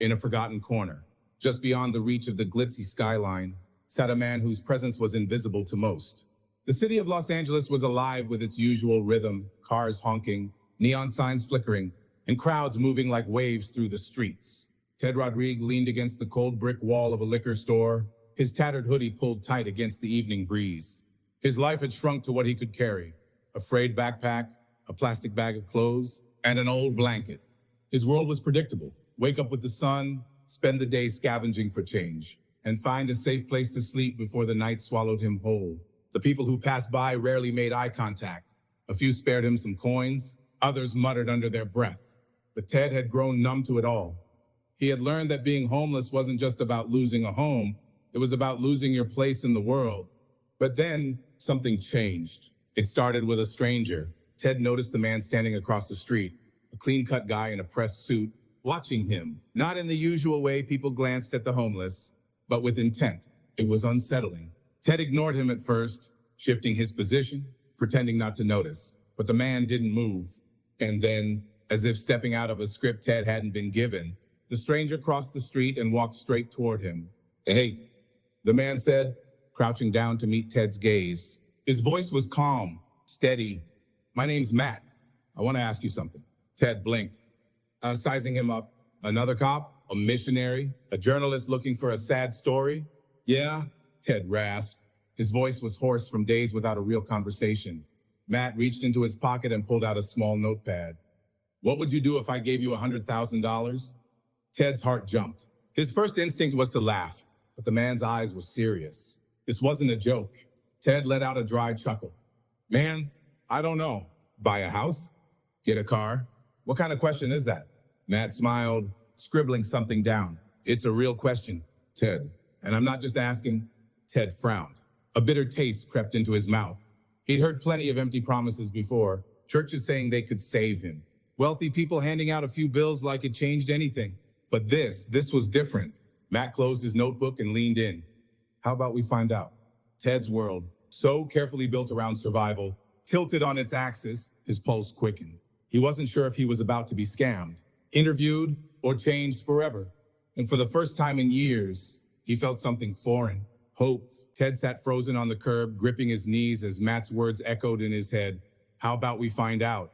In a forgotten corner, just beyond the reach of the glitzy skyline, sat a man whose presence was invisible to most. The city of Los Angeles was alive with its usual rhythm, cars honking, neon signs flickering, and crowds moving like waves through the streets. Ted Rodrigue leaned against the cold brick wall of a liquor store, his tattered hoodie pulled tight against the evening breeze. His life had shrunk to what he could carry: a frayed backpack, a plastic bag of clothes, and an old blanket. His world was predictable: wake up with the sun, spend the day scavenging for change, and find a safe place to sleep before the night swallowed him whole. The people who passed by rarely made eye contact. A few spared him some coins, others muttered under their breath. But Ted had grown numb to it all. He had learned that being homeless wasn't just about losing a home, it was about losing your place in the world. But then, something changed. It started with a stranger. Ted noticed the man standing across the street, a clean-cut guy in a pressed suit, watching him. Not in the usual way people glanced at the homeless, but with intent. It was unsettling. Ted ignored him at first, shifting his position, pretending not to notice. But the man didn't move. And then, as if stepping out of a script Ted hadn't been given, the stranger crossed the street and walked straight toward him. "Hey," the man said, crouching down to meet Ted's gaze. His voice was calm, steady. "My name's Matt. I want to ask you something." Ted blinked, sizing him up. "Another cop? A missionary? A journalist looking for a sad story?" "Yeah," Ted rasped. His voice was hoarse from days without a real conversation. Matt reached into his pocket and pulled out a small notepad. "What would you do if I gave you $100,000? Ted's heart jumped. His first instinct was to laugh, but the man's eyes were serious. This wasn't a joke. Ted let out a dry chuckle. "Man, I don't know. Buy a house? Get a car? What kind of question is that?" Matt smiled, scribbling something down. "It's a real question, Ted. And I'm not just asking." Ted frowned. A bitter taste crept into his mouth. He'd heard plenty of empty promises before, churches saying they could save him, wealthy people handing out a few bills like it changed anything. But this was different. Matt closed his notebook and leaned in. "How about we find out?" Ted's world, so carefully built around survival, tilted on its axis, his pulse quickened. He wasn't sure if he was about to be scammed, interviewed, or changed forever. And for the first time in years, he felt something foreign. Hope. Ted sat frozen on the curb, gripping his knees as Matt's words echoed in his head. "How about we find out?"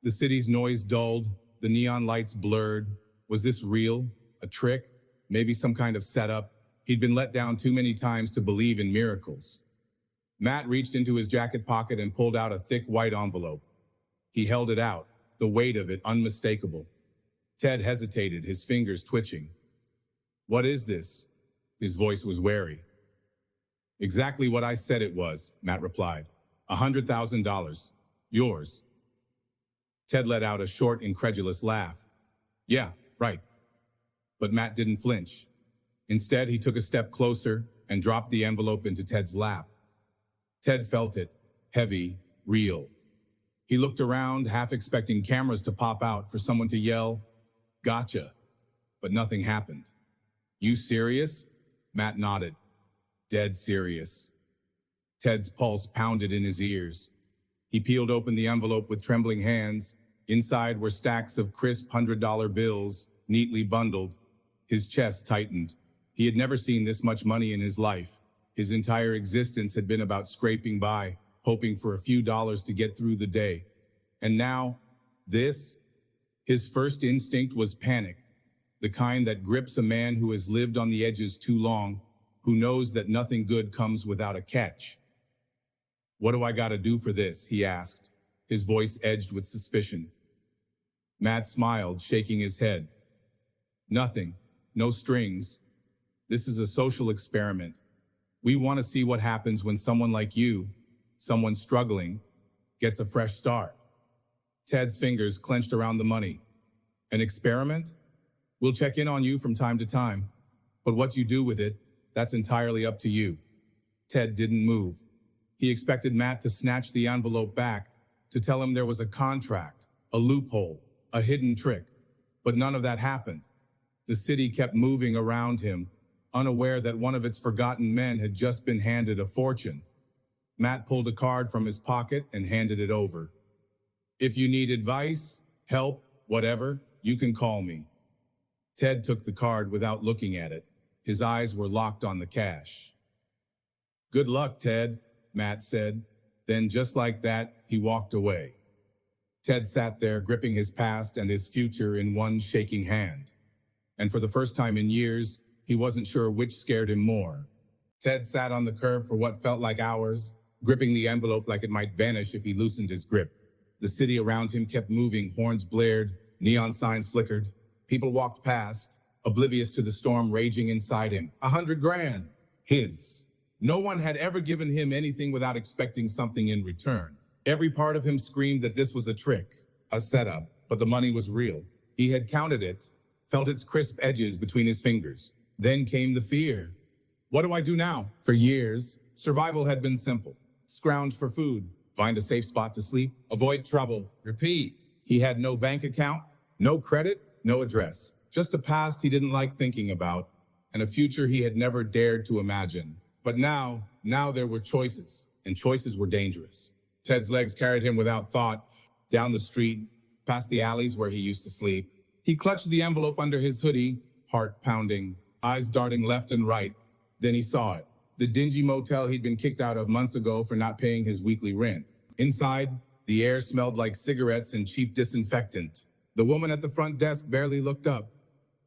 The city's noise dulled, the neon lights blurred. Was this real? A trick? Maybe some kind of setup? He'd been let down too many times to believe in miracles. Matt reached into his jacket pocket and pulled out a thick white envelope. He held it out, the weight of it unmistakable. Ted hesitated, his fingers twitching. "What is this?" His voice was wary. "Exactly what I said it was," Matt replied. $100,000. Yours." Ted let out a short, incredulous laugh. "Yeah, right." But Matt didn't flinch. Instead, he took a step closer and dropped the envelope into Ted's lap. Ted felt it, heavy, real. He looked around, half expecting cameras to pop out, for someone to yell, "Gotcha." But nothing happened. "You serious?" Matt nodded. Dead serious. Ted's pulse pounded in his ears. He peeled open the envelope with trembling hands. Inside were stacks of crisp $100 bills, neatly bundled. His chest tightened. He had never seen this much money in his life. His entire existence had been about scraping by, hoping for a few dollars to get through the day. And now, this? His first instinct was panic, the kind that grips a man who has lived on the edges too long, who knows that nothing good comes without a catch. "What do I gotta do for this?" he asked, his voice edged with suspicion. Matt smiled, shaking his head. "Nothing. No strings. This is a social experiment. We want to see what happens when someone like you, someone struggling, gets a fresh start." Ted's fingers clenched around the money. "An experiment? We'll check in on you from time to time. But what you do with it, that's entirely up to you." Ted didn't move. He expected Matt to snatch the envelope back, to tell him there was a contract, a loophole, a hidden trick. But none of that happened. The city kept moving around him, unaware that one of its forgotten men had just been handed a fortune. Matt pulled a card from his pocket and handed it over. "If you need advice, help, whatever, you can call me." Ted took the card without looking at it. His eyes were locked on the cash. "Good luck, Ted," Matt said. Then just like that, he walked away. Ted sat there gripping his past and his future in one shaking hand. And for the first time in years, he wasn't sure which scared him more. Ted sat on the curb for what felt like hours, gripping the envelope like it might vanish if he loosened his grip. The city around him kept moving, horns blared, neon signs flickered. People walked past, oblivious to the storm raging inside him. 100 grand. His. No one had ever given him anything without expecting something in return. Every part of him screamed that this was a trick, a setup, but the money was real. He had counted it, felt its crisp edges between his fingers. Then came the fear. What do I do now? For years, survival had been simple. Scrounge for food, find a safe spot to sleep, avoid trouble, repeat. He had no bank account, no credit, no address. Just a past he didn't like thinking about, and a future he had never dared to imagine. But now there were choices, and choices were dangerous. Ted's legs carried him without thought, down the street, past the alleys where he used to sleep. He clutched the envelope under his hoodie, heart pounding, eyes darting left and right. Then he saw it. The dingy motel he'd been kicked out of months ago for not paying his weekly rent. Inside, the air smelled like cigarettes and cheap disinfectant. The woman at the front desk barely looked up.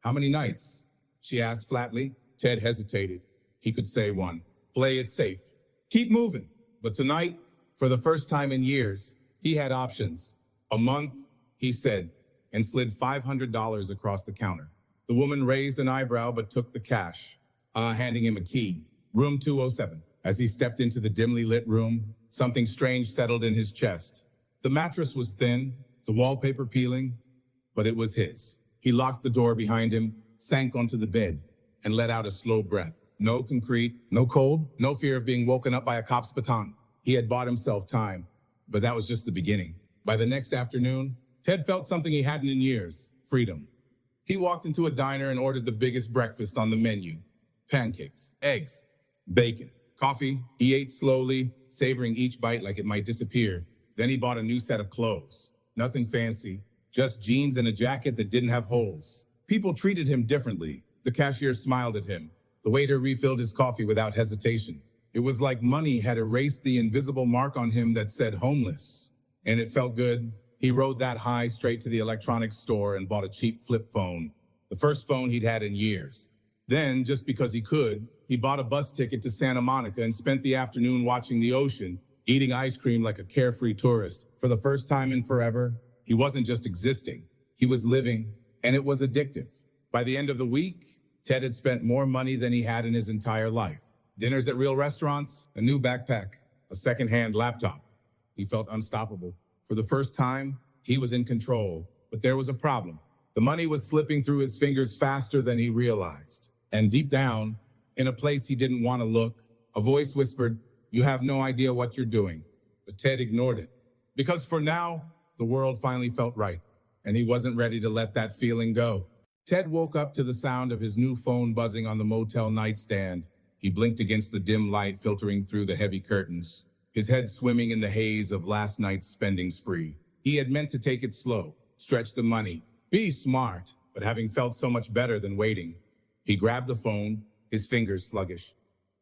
"How many nights?" she asked flatly. Ted hesitated. He could say one. Play it safe. Keep moving. But tonight, for the first time in years, he had options. "A month," he said, and slid $500 across the counter. The woman raised an eyebrow but took the cash, handing him a key. Room 207. As he stepped into the dimly lit room, something strange settled in his chest. The mattress was thin, the wallpaper peeling, but it was his. He locked the door behind him, sank onto the bed, and let out a slow breath. No concrete, no cold, no fear of being woken up by a cop's baton. He had bought himself time, but that was just the beginning. By the next afternoon, Ted felt something he hadn't in years: freedom. He walked into a diner and ordered the biggest breakfast on the menu. Pancakes, eggs, bacon, coffee. He ate slowly, savoring each bite like it might disappear. Then he bought a new set of clothes. Nothing fancy, just jeans and a jacket that didn't have holes. People treated him differently. The cashier smiled at him. The waiter refilled his coffee without hesitation. It was like money had erased the invisible mark on him that said homeless. And it felt good. He rode that high straight to the electronics store and bought a cheap flip phone. The first phone he'd had in years. Then, just because he could, he bought a bus ticket to Santa Monica and spent the afternoon watching the ocean, eating ice cream like a carefree tourist. For the first time in forever, he wasn't just existing. He was living, and it was addictive. By the end of the week, Ted had spent more money than he had in his entire life. Dinners at real restaurants, a new backpack, a second-hand laptop. He felt unstoppable. For the first time, he was in control, but there was a problem. The money was slipping through his fingers faster than he realized. And deep down, in a place he didn't want to look, a voice whispered, "You have no idea what you're doing." But Ted ignored it. Because for now, the world finally felt right, and he wasn't ready to let that feeling go. Ted woke up to the sound of his new phone buzzing on the motel nightstand. He blinked against the dim light filtering through the heavy curtains, his head swimming in the haze of last night's spending spree. He had meant to take it slow, stretch the money, be smart, but having felt so much better than waiting, he grabbed the phone, his fingers sluggish.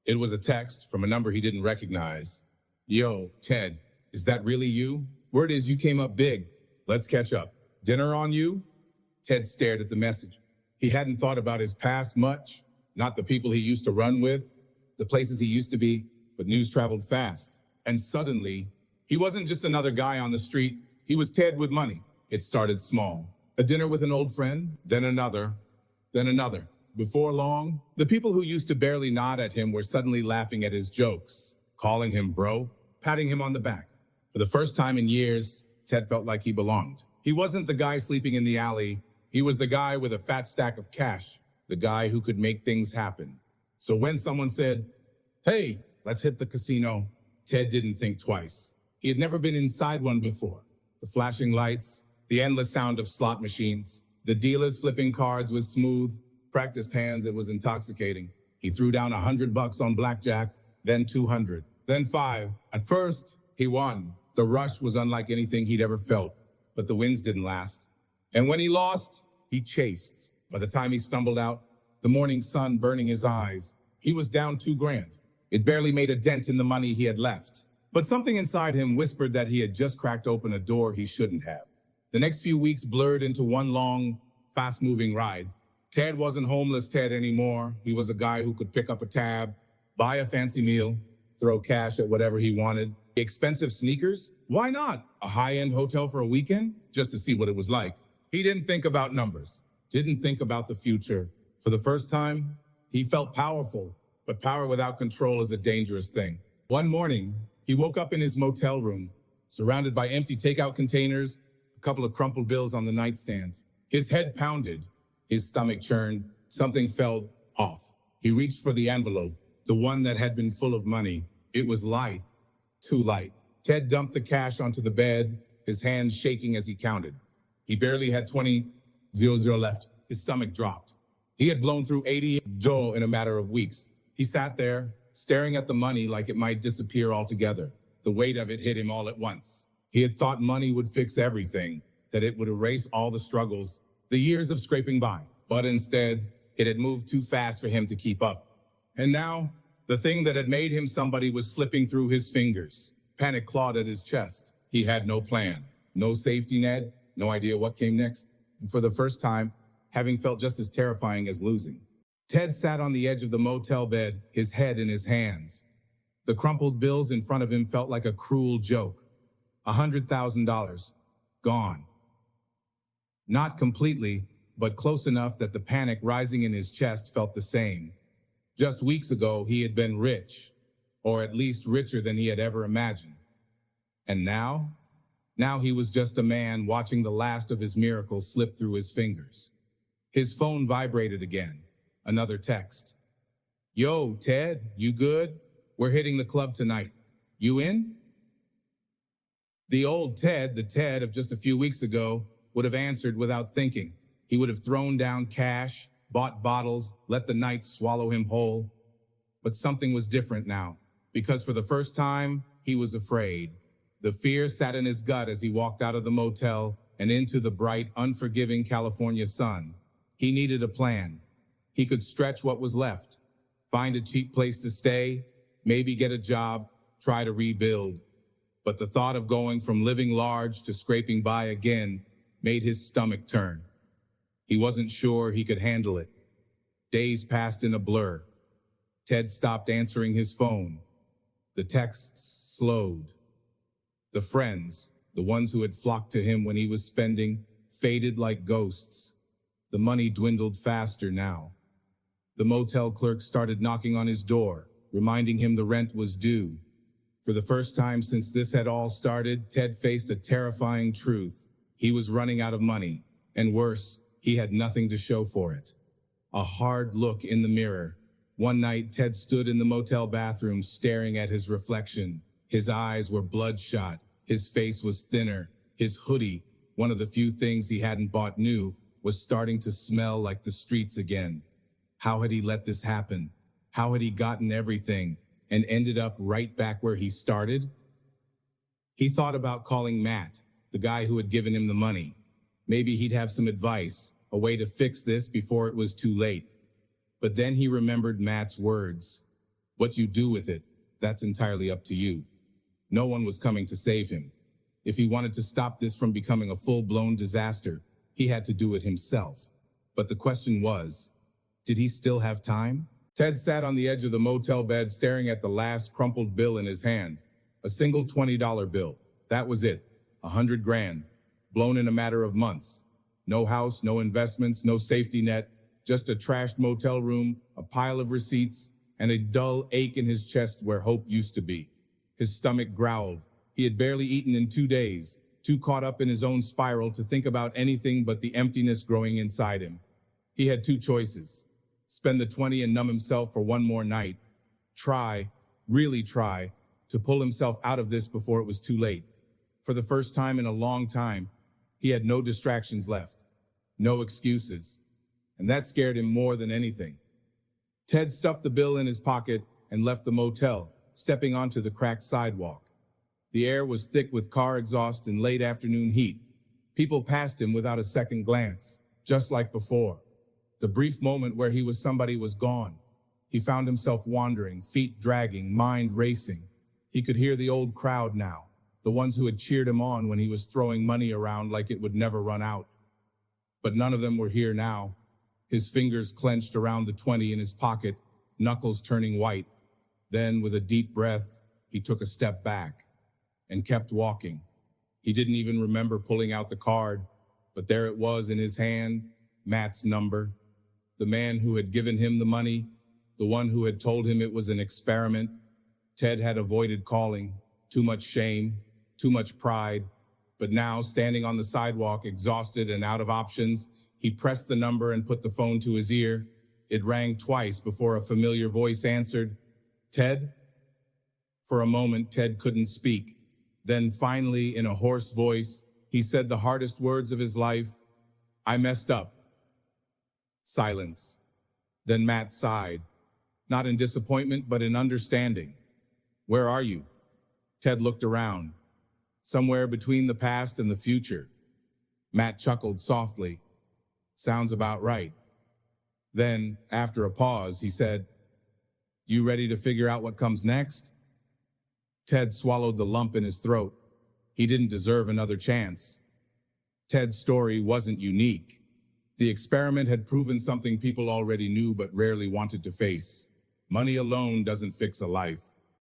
It was a text from a number he didn't recognize. "Yo, Ted, is that really you? Word is you came up big. Let's catch up. Dinner on you?" Ted stared at the message. He hadn't thought about his past much, not the people he used to run with, the places he used to be, but news traveled fast. And suddenly, he wasn't just another guy on the street. He was Ted with money. It started small. A dinner with an old friend, then another, then another. Before long, the people who used to barely nod at him were suddenly laughing at his jokes, calling him bro, patting him on the back. For the first time in years, Ted felt like he belonged. He wasn't the guy sleeping in the alley. He was the guy with a fat stack of cash, the guy who could make things happen. So when someone said, "Hey, let's hit the casino," Ted didn't think twice. He had never been inside one before. The flashing lights, the endless sound of slot machines, the dealers flipping cards with smooth, practiced hands. It was intoxicating. He threw down $100 on blackjack, then 200, then 5. At first, he won. The rush was unlike anything he'd ever felt, but the wins didn't last. And when he lost, he chased. By the time he stumbled out, the morning sun burning his eyes, he was down 2 grand. It barely made a dent in the money he had left. But something inside him whispered that he had just cracked open a door he shouldn't have. The next few weeks blurred into one long, fast-moving ride. Ted wasn't homeless Ted anymore. He was a guy who could pick up a tab, buy a fancy meal, throw cash at whatever he wanted. Expensive sneakers? Why not? A high-end hotel for a weekend? Just to see what it was like. He didn't think about numbers, didn't think about the future. For the first time, he felt powerful, but power without control is a dangerous thing. One morning, he woke up in his motel room, surrounded by empty takeout containers, a couple of crumpled bills on the nightstand. His head pounded, his stomach churned, something felt off. He reached for the envelope, the one that had been full of money. It was light, too light. Ted dumped the cash onto the bed, his hands shaking as he counted. He barely had 20 left. His stomach dropped. He had blown through 80 in a matter of weeks. He sat there, staring at the money like it might disappear altogether. The weight of it hit him all at once. He had thought money would fix everything, that it would erase all the struggles, the years of scraping by. But instead, it had moved too fast for him to keep up. And now, the thing that had made him somebody was slipping through his fingers. Panic clawed at his chest. He had no plan, no safety net, no idea what came next. And for the first time, having felt just as terrifying as losing. Ted sat on the edge of the motel bed, his head in his hands. The crumpled bills in front of him felt like a cruel joke. $100,000. Gone. Not completely, but close enough that the panic rising in his chest felt the same. Just weeks ago, he had been rich, or at least richer than he had ever imagined. And now? Now he was just a man watching the last of his miracles slip through his fingers. His phone vibrated again. Another text. Yo, Ted, you good? We're hitting the club tonight. You in? The old Ted, the Ted of just a few weeks ago, would have answered without thinking. He would have thrown down cash, bought bottles, let the night swallow him whole. But something was different now, because for the first time, he was afraid. The fear sat in his gut as he walked out of the motel and into the bright, unforgiving California sun. He needed a plan. He could stretch what was left, find a cheap place to stay, maybe get a job, try to rebuild. But the thought of going from living large to scraping by again made his stomach turn. He wasn't sure he could handle it. Days passed in a blur. Ted stopped answering his phone. The texts slowed. The friends, the ones who had flocked to him when he was spending, faded like ghosts. The money dwindled faster now. The motel clerk started knocking on his door, reminding him the rent was due. For the first time since this had all started, Ted faced a terrifying truth. He was running out of money, and worse, he had nothing to show for it. A hard look in the mirror. One night, Ted stood in the motel bathroom staring at his reflection. His eyes were bloodshot, his face was thinner, his hoodie, one of the few things he hadn't bought new, was starting to smell like the streets again. How had he let this happen? How had he gotten everything and ended up right back where he started? He thought about calling Matt, the guy who had given him the money. Maybe he'd have some advice, a way to fix this before it was too late. But then he remembered Matt's words. What you do with it, that's entirely up to you. No one was coming to save him. If he wanted to stop this from becoming a full-blown disaster, he had to do it himself. But the question was, did he still have time? Ted sat on the edge of the motel bed staring at the last crumpled bill in his hand. A single $20 bill. That was it. 100 grand. Blown in a matter of months. No house, no investments, no safety net. Just a trashed motel room, a pile of receipts, and a dull ache in his chest where hope used to be. His stomach growled. He had barely eaten in 2 days, too caught up in his own spiral to think about anything but the emptiness growing inside him. He had two choices. Spend the 20 and numb himself for one more night. Try, really try, to pull himself out of this before it was too late. For the first time in a long time, he had no distractions left. No excuses. And that scared him more than anything. Ted stuffed the bill in his pocket and left the motel, stepping onto the cracked sidewalk. The air was thick with car exhaust and late afternoon heat. People passed him without a second glance, just like before. The brief moment where he was somebody was gone. He found himself wandering, feet dragging, mind racing. He could hear the old crowd now, the ones who had cheered him on when he was throwing money around like it would never run out. But none of them were here now. His fingers clenched around the 20 in his pocket, knuckles turning white. Then, with a deep breath, he took a step back and kept walking. He didn't even remember pulling out the card, but there it was in his hand, Matt's number. The man who had given him the money, the one who had told him it was an experiment. Ted had avoided calling, too much shame, too much pride. But now, standing on the sidewalk, exhausted and out of options, he pressed the number and put the phone to his ear. It rang twice before a familiar voice answered. Ted? For a moment, Ted couldn't speak. Then finally, in a hoarse voice, he said the hardest words of his life, I messed up. Silence. Then Matt sighed, not in disappointment, but in understanding. Where are you? Ted looked around. Somewhere between the past and the future. Matt chuckled softly. Sounds about right. Then, after a pause, he said, You ready to figure out what comes next? Ted swallowed the lump in his throat. He didn't deserve another chance. Ted's story wasn't unique. The experiment had proven something people already knew but rarely wanted to face. Money alone doesn't fix a life.